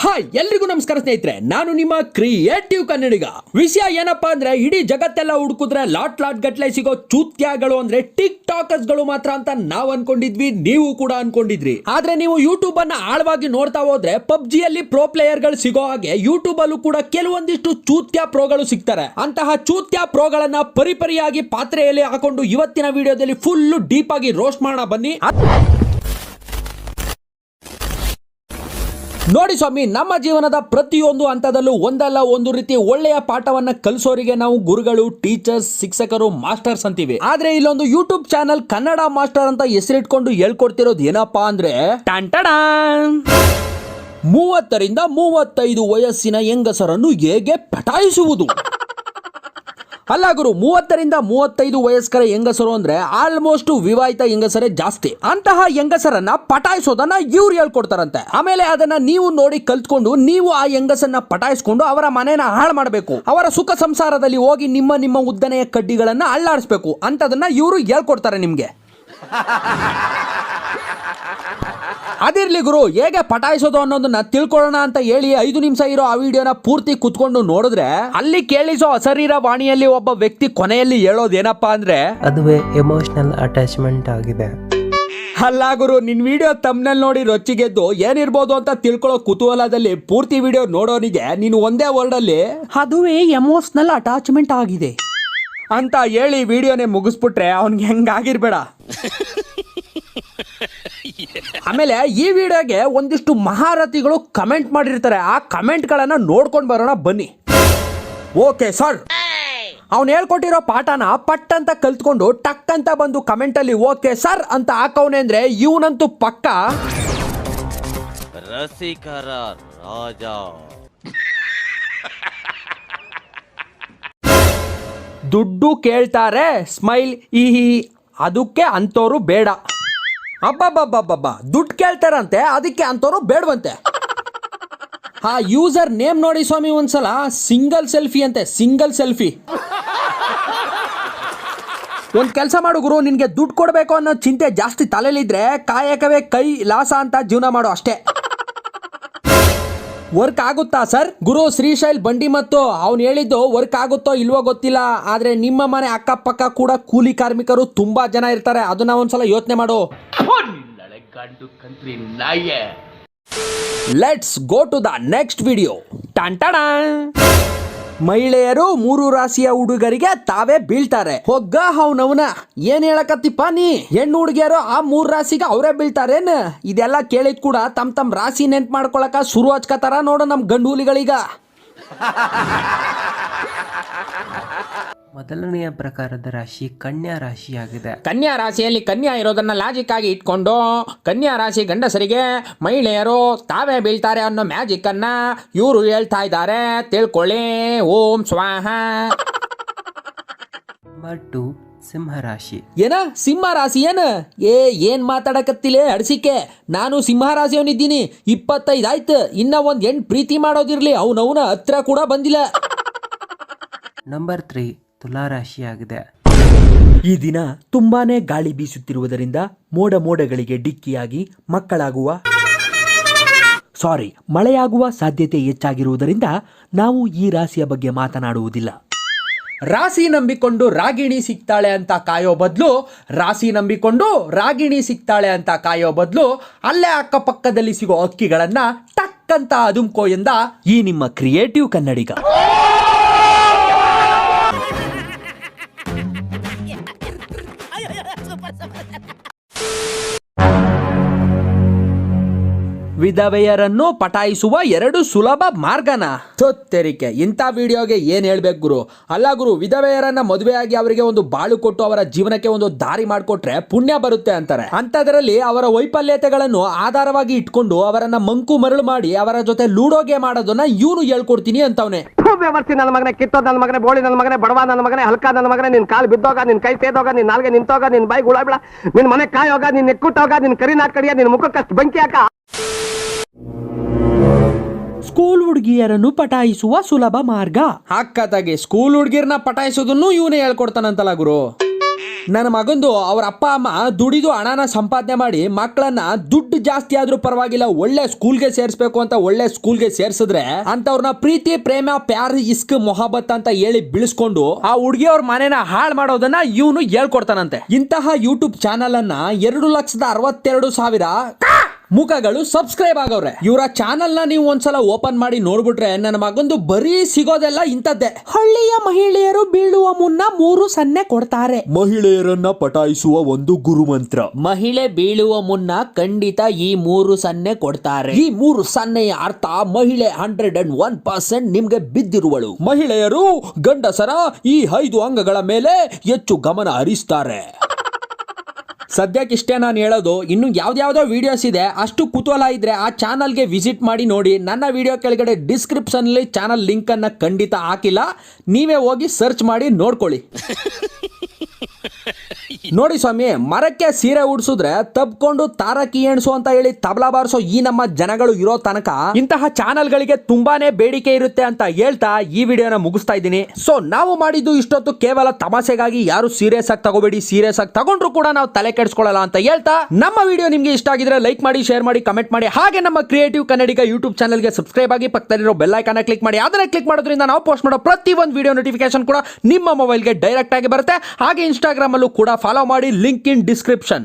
Hi ಎಲ್ರಿಗೂ ನಮಸ್ಕಾರ ಸ್ನೇಹಿತರೆ, ನಾನು ನಿಮ್ಮ ಕ್ರಿಯೇಟಿವ್ ಕನ್ನಡಿಗ. ವಿಷಯ ಏನಪ್ಪಾ ಅಂದ್ರೆ, ಇಡೀ ಜಗತ್ತೆಲ್ಲ ಹುಡುಕಿದ್ರೆ ಲಾಟ್ ಗಟ್ಲೆ ಸಿಗೋ ಚೂತ್ಯಾಗಳು ಅಂದ್ರೆ ಟಿಕ್ ಟಾಕರ್ಸ್ ಗಳು ಮಾತ್ರ ಅಂತ ನಾವು ಅನ್ಕೊಂಡಿದ್ವಿ, ನೀವು ಕೂಡ ಅನ್ಕೊಂಡಿದ್ರಿ. ಆದ್ರೆ ನೀವು ಯೂಟ್ಯೂಬ್ ಅನ್ನ ಆಳವಾಗಿ ನೋಡ್ತಾ ಹೋದ್ರೆ ಪಬ್ಜಿಯಲ್ಲಿ ಪ್ರೋ ಪ್ಲೇಯರ್ ಗಳು ಸಿಗೋ ಹಾಗೆ ಯೂಟ್ಯೂಬ್ ಅಲ್ಲೂ ಕೂಡ ಕೆಲವೊಂದಿಷ್ಟು ಚೂತ್ಯ ಪ್ರೋಗಳು ಸಿಗ್ತಾರೆ. ಅಂತಹ ಚೂತ್ಯ ಪ್ರೋಗಳನ್ನ ಪರಿಪರಿಯಾಗಿ ಪಾತ್ರೆಯಲ್ಲಿ ಹಾಕೊಂಡು ಇವತ್ತಿನ ವಿಡಿಯೋದಲ್ಲಿ ಫುಲ್ ಡೀಪ್ ಆಗಿ ರೋಸ್ಟ್ ಮಾಡೋಣ ಬನ್ನಿ. ನೋಡಿ ಸ್ವಾಮಿ, ನಮ್ಮ ಜೀವನದ ಪ್ರತಿಯೊಂದು ಹಂತದಲ್ಲೂ ಒಂದಲ್ಲ ಒಂದು ರೀತಿ ಒಳ್ಳೆಯ ಪಾಠವನ್ನ ಕಲಿಸೋರಿಗೆ ನಾವು ಗುರುಗಳು, ಟೀಚರ್ಸ್, ಶಿಕ್ಷಕರು, ಮಾಸ್ಟರ್ಸ್ ಅಂತೀವಿ. ಆದ್ರೆ ಇಲ್ಲೊಂದು ಯೂಟ್ಯೂಬ್ ಚಾನಲ್ ಕನ್ನಡ ಮಾಸ್ಟರ್ ಅಂತ ಹೆಸರಿಟ್ಕೊಂಡು ಹೇಳ್ಕೊಡ್ತಿರೋದು ಏನಪ್ಪಾ ಅಂದ್ರೆ 30 ರಿಂದ 35 ವಯಸ್ಸಿನ ಹೆಂಗಸರನ್ನು ಹೇಗೆ ಪಟಾಯಿಸುವುದು. ಅಲ್ಲ ಗುರು, 30 ರಿಂದ 35 ವಯಸ್ಕರ ಹೆಂಗಸರು ಅಂದ್ರೆ ಆಲ್ಮೋಸ್ಟ್ ವಿವಾಹಿತ ಹೆಂಗಸರೇ ಜಾಸ್ತಿ. ಅಂತಹ ಹೆಂಗಸರನ್ನ ಪಟಾಯಿಸೋದನ್ನ ಇವ್ರು ಹೇಳ್ಕೊಡ್ತಾರಂತೆ. ಆಮೇಲೆ ಅದನ್ನ ನೀವು ನೋಡಿ ಕಲ್ತ್ಕೊಂಡು ನೀವು ಆ ಹೆಂಗಸನ್ನ ಪಟಾಯಿಸ್ಕೊಂಡು ಅವರ ಮನೆನ ಹಾಳು ಮಾಡಬೇಕು, ಅವರ ಸುಖ ಸಂಸಾರದಲ್ಲಿ ಹೋಗಿ ನಿಮ್ಮ ಉದ್ದನೆಯ ಕಡ್ಡಿಗಳನ್ನ ಅಳ್ಳಾಡಿಸ್ಬೇಕು ಅಂತದನ್ನ ಇವರು ಹೇಳ್ಕೊಡ್ತಾರೆ ನಿಮ್ಗೆ. ಅದಿರ್ಲಿ ಗುರು, ಹೇಗೆ ಪಟಾಯಿಸೋದು ಅನ್ನೋದನ್ನ ತಿಳ್ಕೊಳ್ಳೋಣ ಅಂತ ಹೇಳಿ 5 ನಿಮಿಷ ಇರೋ ಆ ವಿಡಿಯೋನ ಪೂರ್ತಿ ಕುತ್ಕೊಂಡು ನೋಡಿದ್ರೆ ಅಲ್ಲಿ ಕೇಳಿಸೋ ಅಶರೀರ ವಾಣಿಯಲ್ಲಿ ಒಬ್ಬ ವ್ಯಕ್ತಿ ಕೊನೆಯಲ್ಲಿ ಹೇಳೋದೇನಪ್ಪಾ ಅಂದ್ರೆ, ಅದುವೇ ಎಮೋಷನಲ್ ಅಟ್ಯಾಚ್ಮೆಂಟ್ ಆಗಿದೆ. ಅಲ್ಲ ಗುರು, ನಿನ್ ವಿಡಿಯೋ ತಮ್ನಲ್ಲಿ ನೋಡಿ ರೊಚ್ಚಿಗೆದ್ದು ಏನಿರ್ಬೋದು ಅಂತ ತಿಳ್ಕೊಳ್ಳೋ ಕುತೂಹಲದಲ್ಲಿ ಪೂರ್ತಿ ವಿಡಿಯೋ ನೋಡೋನಿಗೆ ನೀನು ಒಂದೇ ವರ್ಡ್ ಅಲ್ಲಿ ಅದುವೇ ಎಮೋಷನಲ್ ಅಟ್ಯಾಚ್ಮೆಂಟ್ ಆಗಿದೆ ಅಂತ ಹೇಳಿ ವಿಡಿಯೋನೇ ಮುಗಿಸ್ಬಿಟ್ರೆ ಅವನ್ಗೆ ಹೆಂಗಾಗಿರ್ಬೇಡ. ಆಮೇಲೆ ಈ ವಿಡಿಯೋಗೆ ಒಂದಿಷ್ಟು ಮಹಾರಥಿಗಳು ಕಮೆಂಟ್ ಮಾಡಿರ್ತಾರೆ. ಆ ಕಮೆಂಟ್ ಗಳನ್ನ ನೋಡ್ಕೊಂಡು ಬರೋಣ ಬನ್ನಿ. ಓಕೆ ಸರ್, ಅವ್ನು ಹೇಳ್ಕೊಟ್ಟಿರೋ ಪಾಠನ ಪಟ್ ಅಂತ ಕಲ್ತ್ಕೊಂಡು ಟಕ್ ಅಂತ ಬಂದು ಕಮೆಂಟ್ ಅಲ್ಲಿ ಓಕೆ ಸರ್ ಅಂತ ಹಾಕವನೆ ಅಂದ್ರೆ ಇವನಂತೂ ಪಕ್ಕ ರಸಿಕರ ರಾಜ. ದುಡ್ಡು ಕೇಳ್ತಾರೆ, ಸ್ಮೈಲ್ ಇಹಿ, ಅದಕ್ಕೆ ಅಂತೋರು ಬೇಡ. ಅಬ್ಬಬ್ಬಬ್ಬಬ್ಬ, ದುಡ್ಡು ಕೇಳ್ತಾರಂತೆ, ಅದಕ್ಕೆ ಅಂತೋರು ಬೇಡವಂತೆ. ಆ ಯೂಸರ್ ನೇಮ್ ನೋಡಿ ಸ್ವಾಮಿ ಒಂದ್ಸಲ, ಸಿಂಗಲ್ ಸೆಲ್ಫಿ ಅಂತೆ, ಸಿಂಗಲ್ ಸೆಲ್ಫಿ. ಒಂದ್ ಕೆಲಸ ಮಾಡು ಗುರು, ನಿನ್ಗೆ ದುಡ್ಡು ಕೊಡ್ಬೇಕು ಅನ್ನೋ ಚಿಂತೆ ಜಾಸ್ತಿ ತಲೆಲಿದ್ರೆ ಕಾಯಕವೇ ಕೈ ಲಾಸ ಅಂತ ಜೀವನ ಮಾಡು ಅಷ್ಟೇ. ವರ್ಕ್ ಆಗುತ್ತಾ ಸರ್? ಗುರು ಶ್ರೀಶೈಲ್ ಬಂಡಿ ಮತ್ತು ಅವ್ನು ಹೇಳಿದ್ದು ವರ್ಕ್ ಆಗುತ್ತೋ ಇಲ್ವೋ ಗೊತ್ತಿಲ್ಲ, ಆದ್ರೆ ನಿಮ್ಮ ಮನೆ ಅಕ್ಕಪಕ್ಕ ಕೂಡ ಕೂಲಿ ಕಾರ್ಮಿಕರು ತುಂಬಾ ಜನ ಇರ್ತಾರೆ, ಅದನ್ನ ಒಂದ್ಸಲ ಯೋಚನೆ ಮಾಡು. Let's go to the next video. ಮಹಿಳೆಯರು 3 ರಾಶಿಯ ಹುಡುಗರಿಗೆ ತಾವೇ ಬೀಳ್ತಾರೆ. ಹೊಗ್ಗ ಅವನವನ ಏನ್ ಹೇಳಕತ್ತಿಪ್ಪ ನೀ? ಹೆಣ್ಣು ಹುಡುಗಿಯರು ಆ 3 ರಾಶಿಗೆ ಅವರೇ ಬೀಳ್ತಾರೇನ್? ಇದೆಲ್ಲ ಕೇಳಿದ್ ಕೂಡ ತಮ್ ರಾಶಿ ನೆನ್ಪು ಮಾಡ್ಕೊಳಕ ಶುರು ಹಚ್ಕತಾರ ನೋಡು ನಮ್ ಗಂಡೂಲಿಗಳೀಗ. ಮೊದಲನೆಯ ಪ್ರಕಾರದ ರಾಶಿ ಕನ್ಯಾ ರಾಶಿಯಾಗಿದೆ. ಕನ್ಯಾ ರಾಶಿಯಲ್ಲಿ ಕನ್ಯಾ ಇರೋದನ್ನ ಲಾಜಿಕ್ ಆಗಿ ಇಟ್ಕೊಂಡು ಕನ್ಯಾ ರಾಶಿ ಗಂಡಸರಿಗೆ ಮಹಿಳೆಯರು ತಾವೇ ಬೀಳ್ತಾರೆ ಅನ್ನೋ ಮ್ಯಾಜಿಕ್ ಅನ್ನ ಇವರು ಹೇಳ್ತಾ ಇದ್ದಾರೆ, ತಿಳ್ಕೊಳ್ಳಿ. ಓಂ ಸ್ವಾಹ. ನಂಬರ್ 2 ಸಿಂಹ ರಾಶಿ. ಏನ ಸಿಂಹ ರಾಶಿ? ಏನ್ ಮಾತಾಡಕತ್ತಿಲೆ ಅಡ್ಸಿಕೆ? ನಾನು ಸಿಂಹ ರಾಶಿಯವನಿದ್ದೀನಿ, 25 ಆಯ್ತು, ಇನ್ನ ಒಂದ್ ಹೆಣ್ ಪ್ರೀತಿ ಮಾಡೋದಿರ್ಲಿ, ಅವನವನ ಹತ್ರ ಕೂಡ ಬಂದಿಲ್ಲ. ನಂಬರ್ 3 ತುಲಾ ರಾಶಿಯಾಗಿದೆ. ಈ ದಿನ ತುಂಬಾನೇ ಗಾಳಿ ಬೀಸುತ್ತಿರುವುದರಿಂದ ಮೋಡಗಳಿಗೆ ಡಿಕ್ಕಿಯಾಗಿ ಮಳೆಯಾಗುವ ಸಾಧ್ಯತೆ ಹೆಚ್ಚಾಗಿರುವುದರಿಂದ ನಾವು ಈ ರಾಶಿಯ ಬಗ್ಗೆ ಮಾತನಾಡುವುದಿಲ್ಲ. ರಾಶಿ ನಂಬಿಕೊಂಡು ರಾಗಿಣಿ ಸಿಗ್ತಾಳೆ ಅಂತ ಕಾಯೋ ಬದಲು, ರಾಶಿ ನಂಬಿಕೊಂಡು ರಾಗಿಣಿ ಸಿಗ್ತಾಳೆ ಅಂತ ಕಾಯೋ ಬದಲು ಅಲ್ಲೇ ಅಕ್ಕಪಕ್ಕದಲ್ಲಿ ಸಿಗೋ ಅಕ್ಕಿಗಳನ್ನ ಟಕ್ ಅಂತ ಅದುಮ್ಕೋ ಎಂದ ಈ ನಿಮ್ಮ ಕ್ರಿಯೇಟಿವ್ ಕನ್ನಡಿಗ. ವಿಧವೆಯರನ್ನು ಪಟಾಯಿಸುವ 2 ಸುಲಭ ಮಾರ್ಗನ ತೊತ್ತೆರಿಕೆ. ಇಂಥ ವಿಡಿಯೋಗೆ ಏನ್ ಹೇಳ್ಬೇಕು ಗುರು? ಅಲ್ಲ ಗುರು, ವಿಧವೆಯರನ್ನ ಮದುವೆಯಾಗಿ ಅವರಿಗೆ ಒಂದು ಬಾಳು ಕೊಟ್ಟು ಅವರ ಜೀವನಕ್ಕೆ ಒಂದು ದಾರಿ ಮಾಡಿಕೊಟ್ರೆ ಪುಣ್ಯ ಬರುತ್ತೆ ಅಂತಾರೆ. ಅಂತದರಲ್ಲಿ ಅವರ ವೈಫಲ್ಯತೆಗಳನ್ನು ಆಧಾರವಾಗಿ ಇಟ್ಕೊಂಡು ಅವರನ್ನ ಮಂಕು ಮರಳು ಮಾಡಿ ಅವರ ಜೊತೆ ಲೂಡೋ ಗೇಮ್ ಆಡೋದನ್ನ ಇವನು ಹೇಳ್ಕೊಡ್ತೀನಿ ಅಂತವನೆ. ನನ್ನ ಮಗನೇ, ಕಿತ್ತೋದ್ ನನ್ನ ಮಗನೇ, ಬೋಳಿ ನನ್ನ ಮಗನೇ, ಬಡವ ನನ್ನ ಮಗನೇ, ಹಲ್ಕ ನನ್ನ ಮಗನೇ, ನಿನ್ ಕಾಲು ಬಿದ್ದೋಗ, ನಿನ್ ಕೈ ಸೇದೋಗ, ನಿನ್ ನಾಲ್ಗೆ ನಿಂತೋಗ, ನಿನ್ ಬಾಯಿ ಗುಳ ಬಿಡ, ನಿನ್ ಮನೆ ಕಾಯೋಗ, ನಿನ್ ನೆಕ್ಕುಟ್ಟೋಗ, ನಿನ್ ಕರಿ ನಾಟ್ಕಡಿಯ, ನಿನ್ ಮುಖಕ್ಕಷ್ಟು ಬೆಂಕಿ ಹಾಕ. ಸ್ಕೂಲ್ ಹುಡುಗಿಯರನ್ನು ಪಟಾಯಿಸುವ ಸುಲಭ ಮಾರ್ಗ. ಹಾಕತ್ತಾಗೆ ಸ್ಕೂಲ್ ಹುಡುಗಿಯರನ್ನ ಪಟಾಯಿಸೋದನ್ನು ಇವನೇ ಹೇಳ್ಕೊಡ್ತಾನಂತಲ್ಲ ಗುರು. ನನ್ನ ಮಗಂದು ಅವ್ರ ಅಪ್ಪ ಅಮ್ಮ ದುಡಿದು ಹಣನ ಸಂಪಾದನೆ ಮಾಡಿ ಮಕ್ಕಳನ್ನ ದುಡ್ಡು ಜಾಸ್ತಿ ಆದ್ರೂ ಪರವಾಗಿಲ್ಲ ಒಳ್ಳೆ ಸ್ಕೂಲ್ಗೆ ಸೇರಿಸಬೇಕು ಅಂತ ಒಳ್ಳೆ ಸ್ಕೂಲ್ಗೆ ಸೇರ್ಸಿದ್ರೆ ಅಂತವ್ರನ್ನ ಪ್ರೀತಿ ಪ್ರೇಮ ಪ್ಯಾರ್ ಇಸ್ಕ್ ಮೊಹಬ್ಬತ್ ಅಂತ ಹೇಳಿ ಬಿಳಿಸ್ಕೊಂಡು ಆ ಹುಡುಗಿ ಅವ್ರ ಮನೆನ ಹಾಳು ಮಾಡೋದನ್ನ ಇವನು ಹೇಳ್ಕೊಡ್ತಾನಂತೆ. ಇಂತಹ ಯೂಟ್ಯೂಬ್ ಚಾನಲ್ ಅನ್ನ 2,62,000 ಮುಖಗಳು ಸಬ್ಸ್ಕ್ರೈಬ್ ಆಗವ್ರೆ. ಇವರ ಚಾನೆಲ್ ನ ನೀವು ಒಂದ್ಸಲ ಓಪನ್ ಮಾಡಿ ನೋಡ್ಬಿಟ್ರೆ ನನ್ನ ಮಗಂದು ಬರೀ ಸಿಗೋದೆಲ್ಲ ಇಂಥದ್ದೇ. ಹಳ್ಳಿಯ ಮಹಿಳೆಯರು ಬೀಳುವ ಮುನ್ನ 3 ಸನ್ನೆ ಕೊಡ್ತಾರೆ. ಮಹಿಳೆಯರನ್ನ ಪಟಾಯಿಸುವ ಒಂದು ಗುರುಮಂತ್ರ. ಮಹಿಳೆ ಬೀಳುವ ಮುನ್ನ ಖಂಡಿತ ಈ 3 ಸನ್ನೆ ಕೊಡ್ತಾರೆ. ಈ 3 ಸನ್ನೆಯ ಅರ್ಥ ಮಹಿಳೆ 101% ನಿಮ್ಗೆ ಬಿದ್ದಿರುವಳು. ಮಹಿಳೆಯರು ಗಂಡಸರ ಈ 5 ಅಂಗಗಳ ಮೇಲೆ ಹೆಚ್ಚು ಗಮನ ಹರಿಸ್ತಾರೆ. ಸದ್ಯಕ್ಕಿಷ್ಟೇ ನಾನು ಹೇಳೋದು. ಇನ್ನು ಯಾವ್ದಾವುದೋ ವಿಡಿಯೋಸ್ ಇದೆ, ಅಷ್ಟು ಕುತೂಹಲ ಇದ್ರೆ ಆ ಚಾನಲ್ಗೆ ವಿಸಿಟ್ ಮಾಡಿ ನೋಡಿ. ನನ್ನ ವಿಡಿಯೋ ಕೆಳಗಡೆ ಡಿಸ್ಕ್ರಿಪ್ಷನ್ಲಿ ಚಾನಲ್ ಲಿಂಕ್ ಅನ್ನ ಖಂಡಿತ ಹಾಕಿಲ್ಲ, ನೀವೇ ಹೋಗಿ ಸರ್ಚ್ ಮಾಡಿ ನೋಡ್ಕೊಳ್ಳಿ. ನೋಡಿ ಸ್ವಾಮಿ, ಮರಕ್ಕೆ ಸೀರೆ ಉಡ್ಸಿದ್ರೆ ತಬ್ಕೊಂಡು ತಾರಕಿ ಎಣ್ಸು ಅಂತ ಹೇಳಿ ತಬಲಾ ಬಾರಿಸೋ ಈ ನಮ್ಮ ಜನಗಳು ಇರೋ ತನಕ ಇಂತಹ ಚಾನಲ್ಗಳಿಗೆ ತುಂಬಾನೇ ಬೇಡಿಕೆ ಇರುತ್ತೆ ಅಂತ ಹೇಳ್ತಾ ಈ ವಿಡಿಯೋನ ಮುಗಿಸ್ತಾ ಇದ್ದೀನಿ. ಸೊ ನಾವು ಮಾಡಿದ್ದು ಇಷ್ಟೊತ್ತು ಕೇವಲ ತಮಾಷೆಗಾಗಿ, ಯಾರು ಸೀರಿಯಸ್ ಆಗಿ ತಗೋಬೇಡಿ. ಸೀರಿಯಸ್ ಆಗಿ ತಗೊಂಡ್ರು ಕೂಡ ನಾವು ತಲೆ ಕೆಡಿಸ್ಕೊಳ್ಳಲ್ಲ ಅಂತ ಹೇಳ್ತಾ, ನಮ್ಮ ವಿಡಿಯೋ ನಿಮ್ಗೆ ಇಷ್ಟ ಆಗಿದ್ರೆ ಲೈಕ್ ಮಾಡಿ, ಶೇರ್ ಮಾಡಿ, ಕಮೆಂಟ್ ಮಾಡಿ. ಹಾಗೆ ನಮ್ಮ ಕ್ರಿಯೇಟಿವ್ ಕನ್ನಡಿಗ ಯೂಟ್ಯೂಬ್ ಚಾನಲ್ಗೆ ಸಬ್ಸ್ಕ್ರೈಬ್ ಆಗಿ ಪಕ್ಕದಲ್ಲಿರೋ ಬೆಲ್ ಐಕಾನ್ ಕ್ಲಿಕ್ ಮಾಡಿ. ಅದನ್ನ ಕ್ಲಿಕ್ ಮಾಡೋದ್ರಿಂದ ನಾವು ಪೋಸ್ಟ್ ಮಾಡೋ ಪ್ರತಿ ಒಂದು ವಿಡಿಯೋ ನೋಟಿಫಿಕೇಶನ್ ಕೂಡ ನಿಮ್ಮ ಮೊಬೈಲ್ಗೆ ಡೈರೆಕ್ಟ್ ಆಗಿ ಬರುತ್ತೆ. ಹಾಗೆ ಇನ್ಸ್ಟಾಗ್ರಾಮ್ ಅಲ್ಲೂ ಕೂಡ ಫಾಲೋ ಮಾಡಿ, ಲಿಂಕ್ ಇನ್ ಡಿಸ್ಕ್ರಿಪ್ಷನ್.